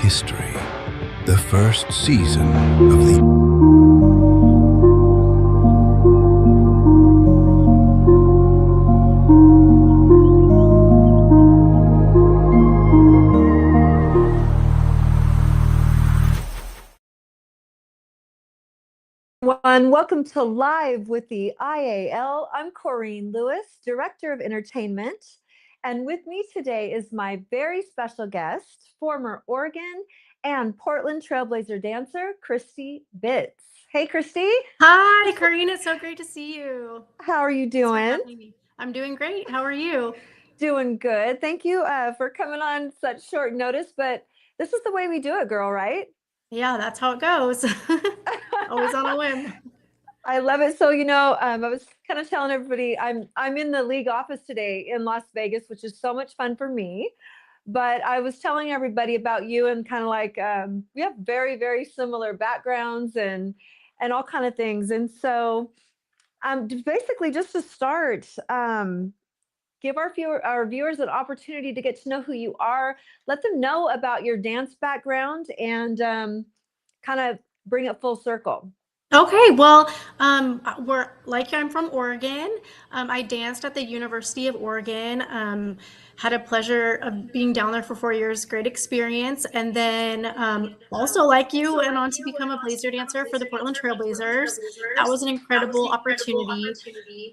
history. The first season of the Everyone, welcome to Live with the IAL. I'm Corrine Lewis, Director of Entertainment. And with me today is my very special guest, former Oregon and Portland Trailblazer dancer, Christy Bitts. Hey, Christy. Hi, Corrine. It's so great to see you. How are you Thanks for doing? having me. I'm doing great. How are you? Doing good. Thank you for coming on such short notice, but this is the way we do it, girl, right? Yeah, that's how it goes. Always on a whim. I love it. So, I was kind of telling everybody I'm in the league office today in Las Vegas, which is so much fun for me. But I was telling everybody about you and kind of like we have very, very similar backgrounds and all kind of things. And so, basically, just to start, give our viewers an opportunity to get to know who you are. Let them know about your dance background and kind of bring it full circle. Okay, well, I'm from Oregon. I danced at the University of Oregon. Had a pleasure of being down there for 4 years. Great experience. And then also, like you, went on to become a blazer dancer for the Portland Trailblazers. That was an incredible opportunity.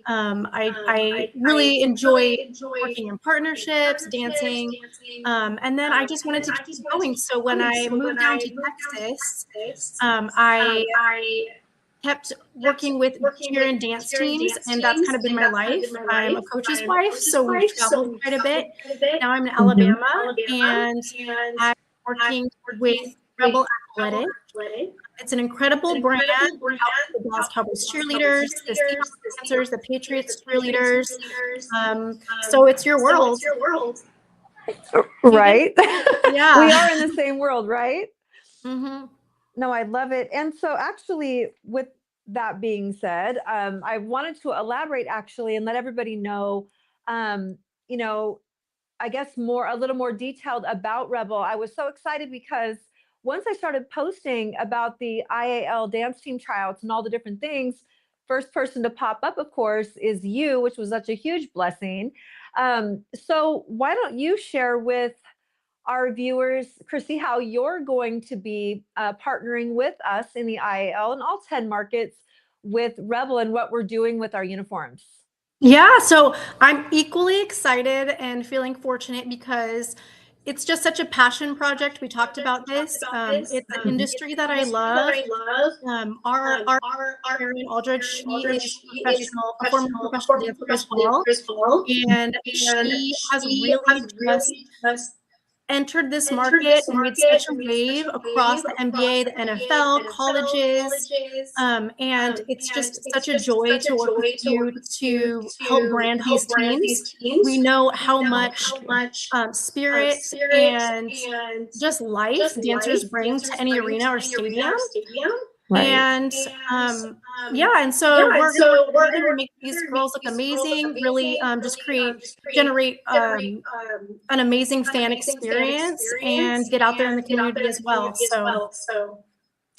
I really enjoy working in partnerships, dancing, and then I just wanted to keep going. So when I moved down to Texas, I kept working with cheer and dance teams, and that's kind of been my life. I'm a coach's wife, so we've traveled quite a bit. Now I'm in Mhm. Alabama, and I'm working with Rebel Athletic. It's an incredible brand out with the Dallas Cowboys cheerleaders, the Seahawks dancers, the Patriots cheerleaders. So it's your world. Right. We Yeah. are in the same world, right? Hmm. No, I love it. And so, actually, with that being said, I wanted to elaborate actually and let everybody know, um, you know, I guess a little more detailed about Rebel. I was so excited because once I started posting about the IAL dance team tryouts and all the different things, first person to pop up, of course, is you, which was such a huge blessing. So why don't you share with our viewers, Chrissy, how you're going to be partnering with us in the IAL and all 10 markets with Rebel and what we're doing with our uniforms? Yeah, so I'm equally excited and feeling fortunate because it's just such a passion project. We talked about this. It's an industry that I love. Our Erin Aldridge, she is a former professional dancer as well, and she has really just entered this market and made such a wave across the NBA, the NFL, colleges. And it's just such a joy to work with you to help brand these teams. We know how much spirit and just life dancers bring to any arena or stadium. Right. And yeah, and so we're going to work together to make these girls look amazing, really generate an amazing fan experience and get out there in the community as well. So,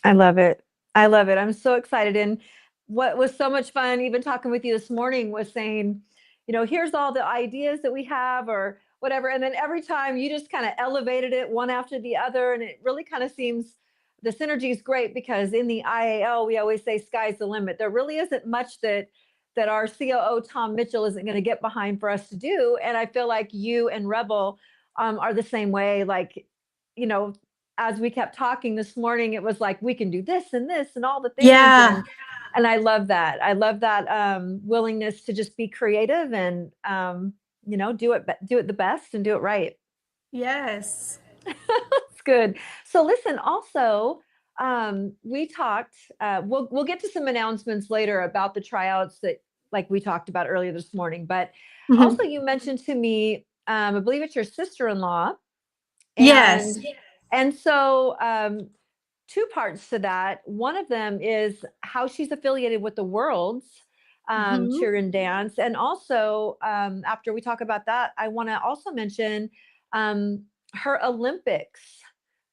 I love it. I love it. I'm so excited. And what was so much fun, even talking with you this morning, was saying, here's all the ideas that we have or whatever. And then every time you just kind of elevated it one after the other. And it really kind of seems the synergy is great because in the IAL, we always say sky's the limit. There really isn't much that our COO, Tom Mitchell, isn't going to get behind for us to do. And I feel like you and Rebel are the same way. Like, you know, as we kept talking this morning, it was like we can do this and all the things, yeah. and I love that. I love that willingness to just be creative and do it the best and do it right. Yes. It's good. So listen, also, we talked. We'll get to some announcements later about the tryouts that like we talked about earlier this morning. But also, Mhm. you mentioned to me, I believe it's your sister-in-law, Yes. and so two parts to that. One of them is how she's affiliated with the Worlds Mhm. Cheer and Dance, and also after we talk about that, I want to also mention her Olympics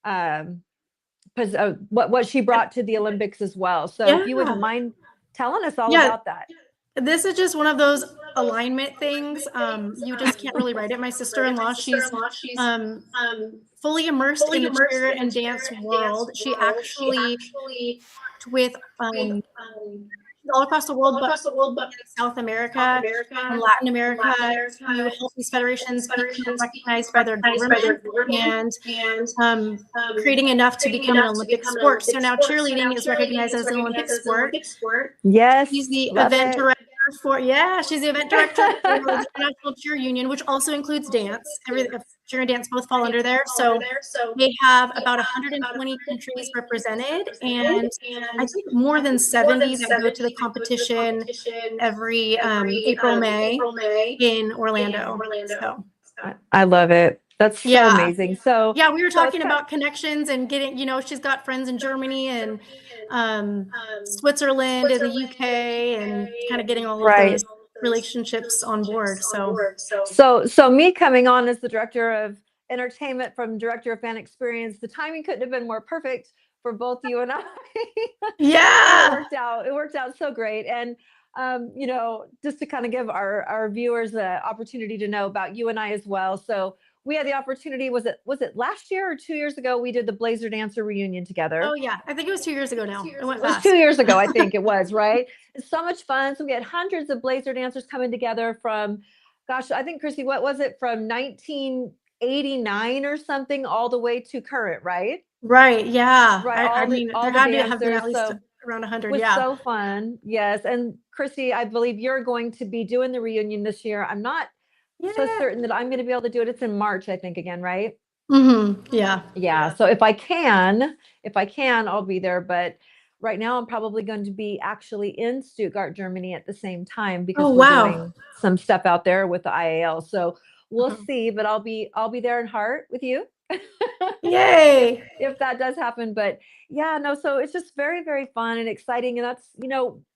because what she brought to the Olympics as well. So if you wouldn't mind telling us all about that. This is just one of those alignment things. You just can't really write it. My sister-in-law, she's fully immersed in the cheer and dance world. She actually worked with all across the world, but in South America and Latin America, to help these federations become recognized by their government and creating enough to become an Olympic sport. So now cheerleading is recognized as an Olympic sport. Yes, she's the event director for she's the event director for the International Cheer Union, which also includes dance. Cheer and dance both fall under there. So they have about 120 countries represented, and I think more than 70 that go to the competition every April, May in Orlando. So I love it. That's so amazing. So yeah, we were talking about connections and getting, she's got friends in Germany and Switzerland and the UK and kind of getting all of those relationships on board. So me coming on as the director of entertainment from director of fan experience, the timing couldn't have been more perfect for both you and I. Yeah. It worked out so great. And just to kind of give our viewers the opportunity to know about you and I as well. So we had the opportunity, was it last year or 2 years ago, we did the Blazer Dancer reunion together? Oh yeah, I think it was 2 years ago now. It went fast. It was 2 years ago, I think it was, right? It's so much fun. So we had hundreds of Blazer dancers coming together from, gosh, I think, Chrissy, what was it, from 1989 or something all the way to current, right? Right, yeah. Right, I mean, there had to have been at least around 100, it was so fun, yes. And Chrissy, I believe you're going to be doing the reunion this year. I'm not so certain that I'm going to be able to do it. It's in March, I think, again, right? Yeah. So if I can, I'll be there. But right now, I'm probably going to be actually in Stuttgart, Germany at the same time because we're doing some stuff out there with the IAL. So we'll see. But I'll be there in heart with you. Yay! If that does happen. But yeah, no. So it's just very, very fun and exciting. And that's,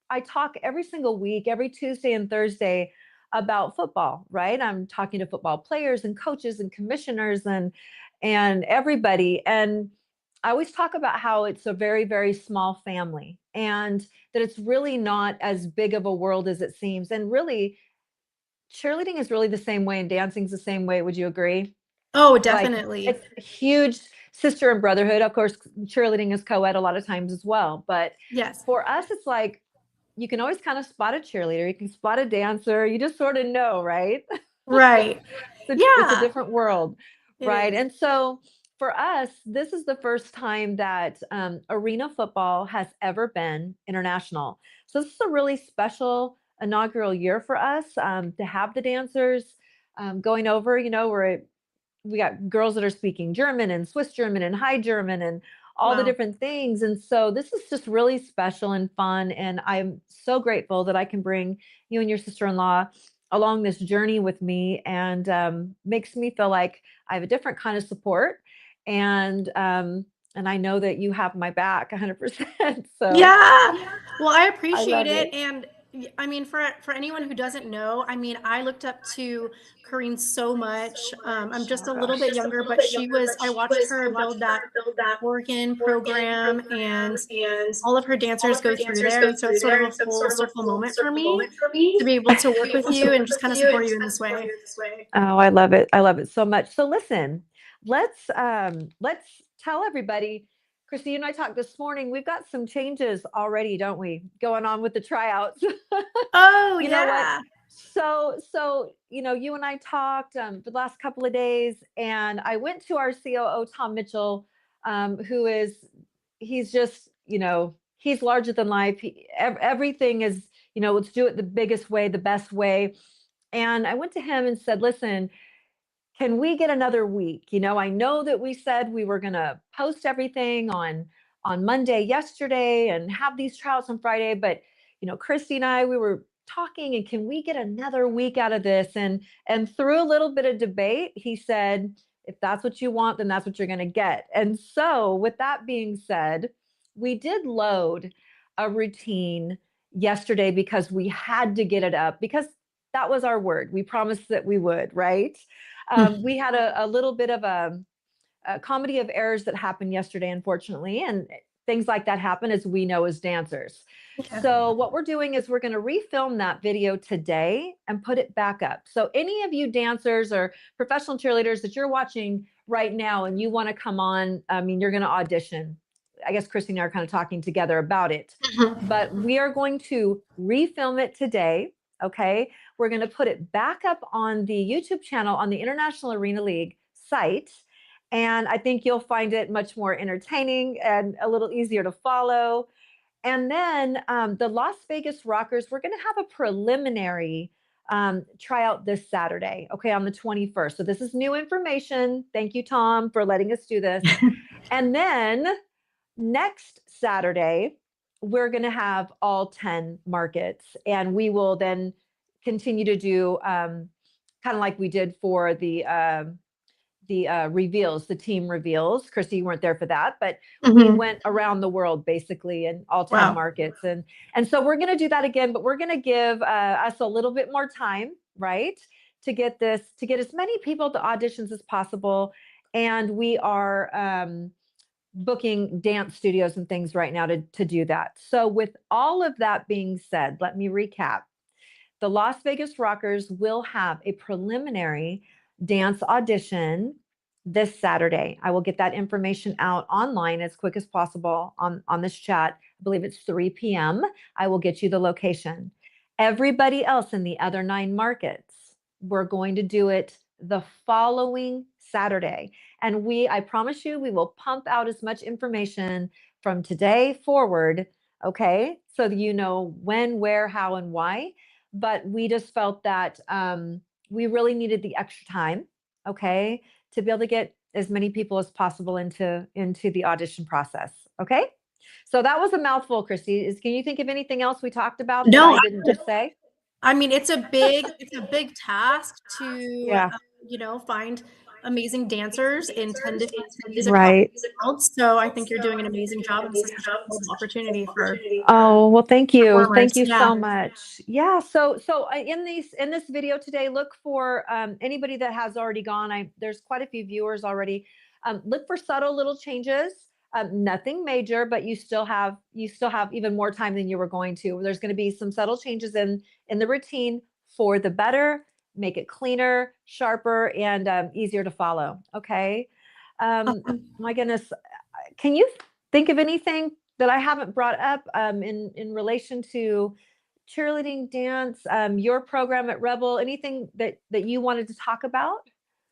I talk every single week, every Tuesday and Thursday about football, right? I'm talking to football players and coaches and commissioners and everybody. And I always talk about how it's a very, very small family and that it's really not as big of a world as it seems. And really, cheerleading is really the same way and dancing's the same way. Would you agree? Oh, definitely. It's a huge sister and brotherhood. Of course, cheerleading is co-ed a lot of times as well. But yes, for us, it's like, you can always kind of spot a cheerleader. You can spot a dancer. You just sort of know, right? Right. It's a different world, right? And so for us, this is the first time that arena football has ever been international. So this is a really special inaugural year for us to have the dancers going over, we got girls that are speaking German and Swiss German and High German and all the different things. And so this is just really special and fun. And I'm so grateful that I can bring you and your sister-in-law along this journey with me, and makes me feel like I have a different kind of support. And I know that you have my back 100%. So yeah. Well, I appreciate it. And I mean, for anyone who doesn't know, I mean, I looked up to Corinne so much. I'm just a little bit younger, but I watched her build that Oregon program, and all of her dancers go through there. And so it's sort of a full circle moment for me to be able to work with you and just kind of support you in this way. Oh, I love it. I love it so much. So listen, let's tell everybody. Chrissy, you and I talked this morning. We've got some changes already, don't we? Going on with the tryouts. Oh, you know what? So, you and I talked for the last couple of days, and I went to our COO, Tom Mitchell, he's just, he's larger than life. Everything is, let's do it the biggest way, the best way. And I went to him and said, listen, can we get another week? I know that we said we were going to post everything on Monday yesterday and have these tryouts on Friday, but Christy and I, we were talking, and can we get another week out of this? And through a little bit of debate, he said, if that's what you want, then that's what you're going to get. And so with that being said, we did load a routine yesterday because we had to get it up, because that was our word. We promised that we would, right? We had a little bit of a a comedy of errors that happened yesterday, unfortunately, and things like that happen, as we know as dancers. Okay. So what we're doing is we're going to refilm that video today and put it back up. So any of you dancers or professional cheerleaders that you're watching right now and you want to come on, I mean, you're going to audition. I guess Christy and I are kind of talking together about it, but we are going to refilm it today. Okay. We're going to put it back up on the YouTube channel on the International Arena League site. And I think you'll find it much more entertaining and a little easier to follow. And then the Las Vegas Rockers, we're going to have a preliminary tryout this Saturday, okay, on the 21st. So this is new information. Thank you, Tom, for letting us do this. And then next Saturday, we're going to have all 10 markets, and we will then continue to do kind of like we did for the reveals, the team reveals. Christy, you weren't there for that, but we went around the world basically in all 10 markets. And so we're going to do that again, but we're going to give us a little bit more time, right? To get as many people to auditions as possible. And we are booking dance studios and things right now to do that. So with all of that being said, let me recap. The Las Vegas Rockers will have a preliminary dance audition this Saturday. I will get that information out online as quick as possible on this chat. I believe it's 3 p.m. I will get you the location. Everybody else in the other 9 markets, we're going to do it the following Saturday. And I promise you, we will pump out as much information from today forward, okay? So that you know when, where, how, and why. But we just felt that we really needed the extra time, okay, to be able to get as many people as possible into the audition process, okay? So that was a mouthful, Christy. Can you think of anything else we talked about that I didn't just say? I mean, it's a big task to, find amazing dancers in 10 different cities across the world. So I think you're doing an amazing job, and this is such a cool opportunity for Oh, well, thank you. performers. Thank you Yeah. so much. Yeah. So in this video today, look for anybody that has already gone. There's quite a few viewers already. Look for subtle little changes. Nothing major, but you still have even more time than you were going to. There's going to be some subtle changes in the routine for the better, make it cleaner, sharper, and easier to follow. Okay. My goodness, can you think of anything that I haven't brought up in relation to cheerleading, dance, your program at Rebel? Anything that you wanted to talk about?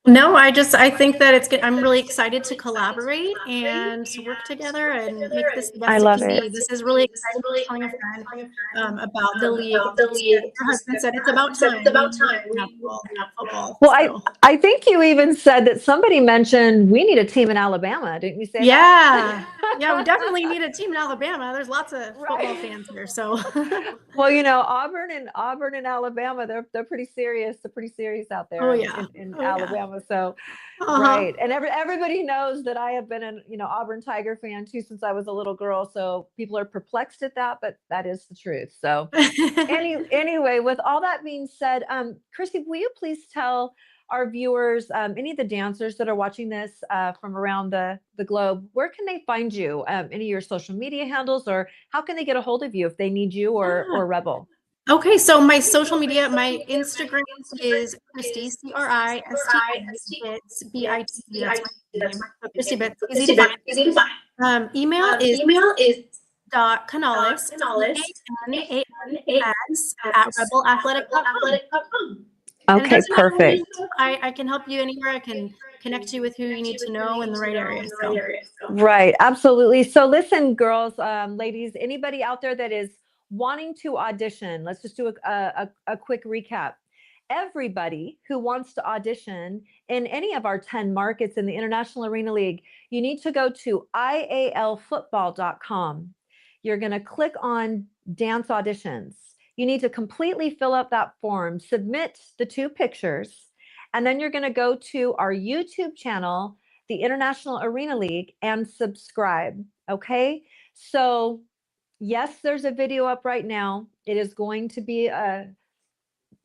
No, I think that it's good. I'm really excited to collaborate and to work together and make this the best I it love can it. be. This is really exciting. I was telling a friend about the league. Her husband said it's about time. We need to have football. Well, So. I think you even said that somebody mentioned we need a team in Alabama. Didn't you say that? Yeah, we definitely need a team in Alabama. There's lots of football fans here. So. Well, Auburn and Alabama, they're pretty serious. They're pretty serious out there in Alabama. So, right. And everybody knows that I have been an Auburn Tiger fan too since I was a little girl. So people are perplexed at that, but that is the truth. So anyway, with all that being said, Christy, will you please tell our viewers, any of the dancers that are watching this from around the globe, where can they find you? Any of your social media handles, or how can they get a hold of you if they need you or Rebel? Okay, so my social media, my Instagram is Christy, Christy, Bits, Bits. That's my name. So Christy Bits, easy to find. Email is .canales, CANALS @rebelathletic.com. Okay, perfect. I can help you anywhere. I can connect you with who you need to know in the right area. So. Right, absolutely. So listen, girls, ladies, anybody out there that is wanting to audition, let's just do a quick recap. Everybody who wants to audition in any of our 10 markets in the International Arena League, you need to go to ialfootball.com. You're going to click on dance auditions. You need to completely fill out that form, submit the 2 pictures, and then you're going to go to our YouTube channel, the International Arena League, and subscribe. Okay. So yes, there's a video up right now. It is going to be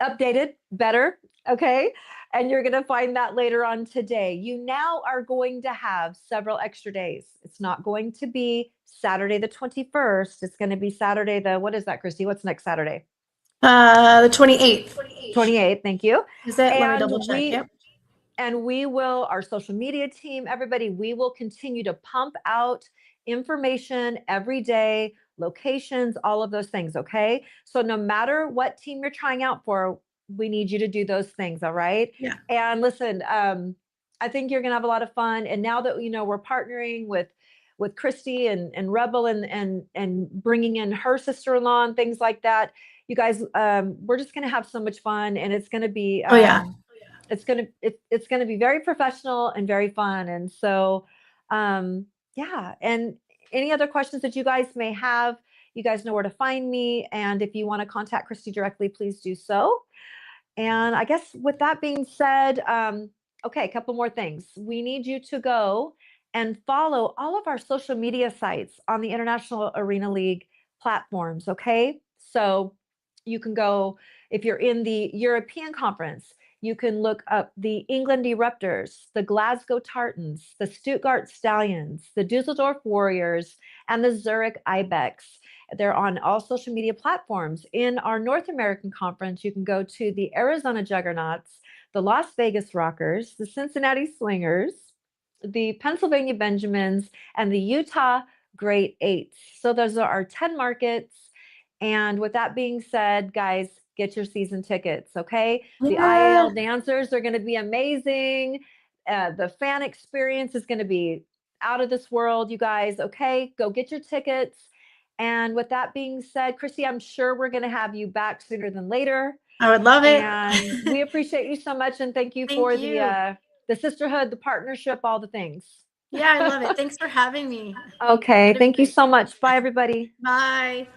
updated better Okay. And you're going to find that later on today. You now are going to have several extra days. It's not going to be Saturday the 21st. It's going to be Saturday the, what is that, Christy? What's next Saturday? The 28th. 28th. Thank you. Is it? Let me And double check. Yep. we will, our social media team, everybody, we will continue to pump out information every day, locations, all of those things. Okay. So no matter what team you're trying out for, we need you to do those things. All right. Yeah. And listen, I think you're going to have a lot of fun. And now that, we're partnering with Christy and Rebel and bringing in her sister-in-law and things like that, you guys, we're just going to have so much fun, and it's going to be, Oh yeah. it's going to be very professional and very fun. And so, yeah. And any other questions that you guys may have, you guys know where to find me. And if you want to contact Christy directly, please do so. And I guess with that being said, okay, a couple more things. We need you to go and follow all of our social media sites on the International Arena League platforms. Okay. So you can go, if you're in the European Conference, you can look up the England Eruptors, the Glasgow Tartans, the Stuttgart Stallions, the Dusseldorf Warriors, and the Zurich Ibex. They're on all social media platforms. In our North American Conference, you can go to the Arizona Juggernauts, the Las Vegas Rockers, the Cincinnati Slingers, the Pennsylvania Benjamins, and the Utah Great Eights. So those are our 10 markets. And with that being said, guys, get your season tickets, okay? Yeah. The IAL dancers are going to be amazing. The fan experience is going to be out of this world, you guys, okay? Go get your tickets. And with that being said, Chrissy, I'm sure we're going to have you back sooner than later. I would love it. And we appreciate you so much. And thank you for the sisterhood, the partnership, all the things. Yeah, I love it. Thanks for having me. Okay. Thank you so much. Bye, everybody. Bye.